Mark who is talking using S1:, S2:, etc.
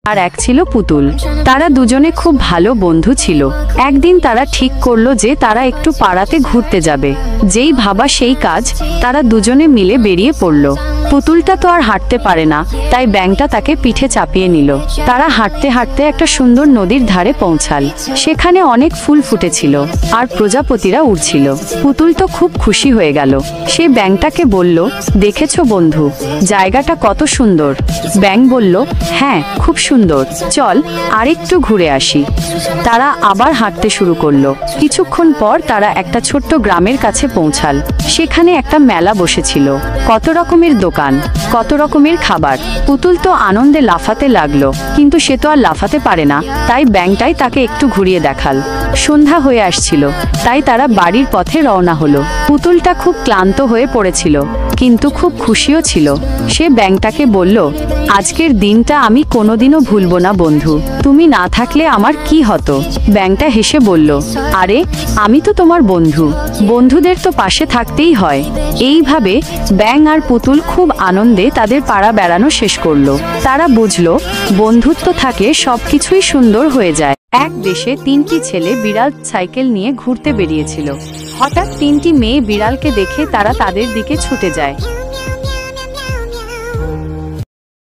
S1: আর এক ছিল পুতুল। তারা দুজনে খুব ভালো বন্ধু ছিল। একদিন তারা ঠিক করলো যে তারা একটু পাড়াতে ঘুরতে যাবে। যেই ভাবা সেই কাজ, তারা দুজনে মিলে বেরিয়ে পড়ল। পুতুলটা তো আর হাঁটতে পারে না, তাই ব্যাঙটা তাকে পিঠে চাপিয়ে নিল। তারা হাঁটতে হাঁটতে একটা সুন্দর নদীর ধারে পৌঁছাল। সেখানে অনেক ফুল ফুটেছিল আর প্রজাপতিরা উড়ছিল। পুতুল তো খুব খুশি হয়ে গেল। সে ব্যাঙটাকে বলল, দেখেছো বন্ধু, জায়গাটা কত সুন্দর। ব্যাঙ বলল, হ্যাঁ, খুব সুন্দর, চল আরেকটু ঘুরে আসি। তারা আবার হাঁটতে শুরু করলো। কিছুক্ষণ পর তারা একটা ছোট্ট গ্রামের কাছে পৌঁছাল। সেখানে একটা মেলা বসেছিল। কত রকমের দোকান, কত রকমের খাবার। পুতুল তো আনন্দে লাফাতে লাগলো, কিন্তু সে তো আর লাফাতে পারে না, তাই ব্যাঙটাই তাকে একটু ঘুরিয়ে দেখাল। সন্ধ্যা হয়ে আসছিল, তাই তারা বাড়ির পথে রওনা হলো। পুতুলটা খুব ক্লান্ত হয়ে পড়েছিল, কিন্তু খুব খুশিও ছিল। সে ব্যাঙটাকে বলল, আজকের দিনটা আমি কোনোদিনও ভুলবো না বন্ধু, তুমি না থাকলে আমার কি হতো। ব্যাঙটা হেসে বলল, আরে আমি তো তোমার বন্ধু, বন্ধুদের তো পাশে থাকতেই হয়। এইভাবে ব্যাঙ আর পুতুল খুব আনন্দে তাদের পাড়া বেড়ানো শেষ করলো। তারা বুঝলো, বন্ধুত্ব থাকলে সবকিছুই সুন্দর হয়ে যায়। এক দেশে তিনটি ছেলে বিড়াল সাইকেল নিয়ে ঘুরতে বেরিয়েছিল। হঠাৎ তিনটি মেয়ে বিড়ালকে দেখে তারা তাদের দিকে ছুটে যায়।